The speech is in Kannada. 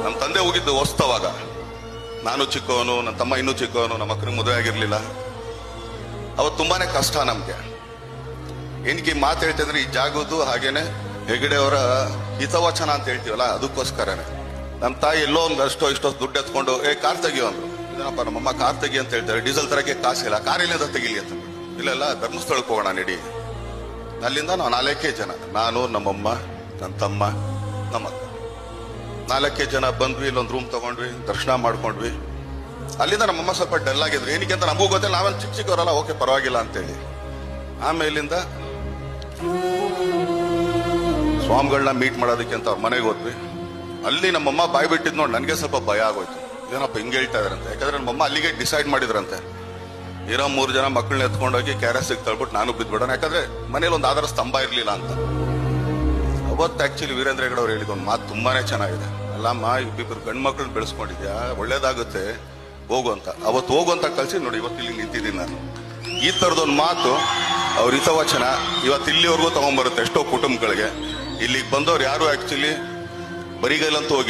ನಮ್ಮ ತಂದೆ ಹೋಗಿದ್ದು ಹೊಸ್ತವಾಗ, ನಾನು ಚಿಕ್ಕವನು, ನನ್ನ ತಮ್ಮ ಇನ್ನೂ ಚಿಕ್ಕವನು, ನಮ್ಮ ಅಕ್ಕನಿಗೆ ಮದುವೆ ಆಗಿರ್ಲಿಲ್ಲ. ಅವತ್ತು ತುಂಬಾನೇ ಕಷ್ಟ ನಮ್ಗೆ. ಏನಕ್ಕೆ ಈ ಮಾತು ಹೇಳ್ತಿದ್ರೆ, ಈ ಜಾಗದ್ದು ಹಾಗೇನೆ ಹೆಗಡೆ ಅವರ ಹಿತವಚನ ಅಂತ ಹೇಳ್ತೀವಲ್ಲ, ಅದಕ್ಕೋಸ್ಕರನೇ. ನಮ್ಮ ತಾಯಿ ಎಲ್ಲೋ ಒಂದು ಅಷ್ಟೋ ದುಡ್ಡು ಎತ್ಕೊಂಡು ಕಾರ್ ತೆಗಿಯೋ ಅಂದ್ರು. ಏನಪ್ಪ ನಮ್ಮಮ್ಮ ಕಾರ್ ತೆಗಿ ಅಂತ ಹೇಳ್ತಾರೆ, ಡೀಸೆಲ್ ತರಕ್ಕೆ ಕಾಸಿಲ್ಲ, ಕಾರ್ ಇಲ್ಲಿಂದ ತೆಗಿಲಿ ಅಂತ. ಇಲ್ಲೆಲ್ಲ ಧರ್ಮಸ್ಥಳಕ್ಕೆ ಹೋಗೋಣ ನಡಿ. ಅಲ್ಲಿಂದ ನಾವು 4 ಜನ, ನಾನು, ನಮ್ಮಮ್ಮ, ನನ್ನ ತಮ್ಮ, ನಮ್ಮಕ್ಕ 4 ಜನ ಬಂದ್ವಿ. ಇಲ್ಲೊಂದು ರೂಮ್ ತಗೊಂಡ್ವಿ, ದರ್ಶನ ಮಾಡ್ಕೊಂಡ್ವಿ. ಅಲ್ಲಿಂದ ನಮ್ಮಮ್ಮ ಸ್ವಲ್ಪ ಡಲ್ ಆಗಿದ್ರು. ಏನಕ್ಕೆ ಅಂತ ನಮಗೂ ಗೊತ್ತಿಲ್ಲ, ನಾವೇನು ಚಿಕ್ಕವರಲ್ಲ, ಓಕೆ ಪರವಾಗಿಲ್ಲ ಅಂತೇಳಿ. ಆಮೇಲಿಂದ ಸ್ವಾಮಿಗಳನ್ನ ಮೀಟ್ ಮಾಡೋದಕ್ಕೆ ಅಂತ ಅವ್ರ ಮನೆಗೆ ಹೋದ್ವಿ. ಅಲ್ಲಿ ನಮ್ಮಮ್ಮ ಬಾಯ್ ಬಿಟ್ಟಿದ್ ನೋಡಿ ನನಗೆ ಸ್ವಲ್ಪ ಭಯ ಆಗೋಯ್ತು. ಏನಪ್ಪ ಹಿಂಗೆ ಹೇಳ್ತಾ ಇದ್ರಂತೆ. ಯಾಕಂದ್ರೆ ನಮ್ಮಮ್ಮ ಅಲ್ಲಿಗೆ ಡಿಸೈಡ್ ಮಾಡಿದ್ರಂತೆ, ಇರೋ 3 ಜನ ಮಕ್ಕಳನ್ನ ಎತ್ಕೊಂಡೋಗಿ ಕ್ಯಾರಸಿಗೆ ತಳ್ಬಿಟ್ಟು ನಾನು ಬಿದ್ಬಿಡೋಣ, ಯಾಕಂದ್ರೆ ಮನೇಲಿ ಒಂದು ಆಧಾರ ಸ್ತಂಭ ಇರ್ಲಿಲ್ಲ ಅಂತ. ಅವತ್ತು ಆಕ್ಚುಲಿ ವೀರೇಂದ್ರ ಹೆಗಡೆ ಅವ್ರು ಹೇಳಿದ ಒಂದು ಮಾತು ತುಂಬಾನೇ ಚೆನ್ನಾಗಿದೆ. ಅಲ್ಲಮ್ಮ, ಇಬ್ಬಿಬ್ಬರು ಗಂಡು ಮಕ್ಕಳನ್ನ ಬೆಳೆಸ್ಕೊಂಡಿದ್ಯಾ, ಒಳ್ಳೇದಾಗುತ್ತೆ, ಹೋಗು ಅಂತ. ಅವತ್ತು ಹೋಗು ಅಂತ ಕಳ್ಸಿ ನೋಡಿ, ಇವತ್ತು ಇಲ್ಲಿ ನಿಂತಿದ್ದೀನಿ ನಾನು. ಈ ತರದೊಂದು ಮಾತು, ಅವ್ರ ಹಿತವಚನ ಇವತ್ತು ಇಲ್ಲಿವರೆಗೂ ತಗೊಂಡ್ಬರುತ್ತೆ ಎಷ್ಟೋ ಕುಟುಂಬಗಳಿಗೆ. ಇಲ್ಲಿಗೆ ಬಂದವ್ರು ಯಾರು ಆಕ್ಚುಲಿ ಬರಿಗೈಲಂತೂ ಹೋಗಿಲ್ಲ.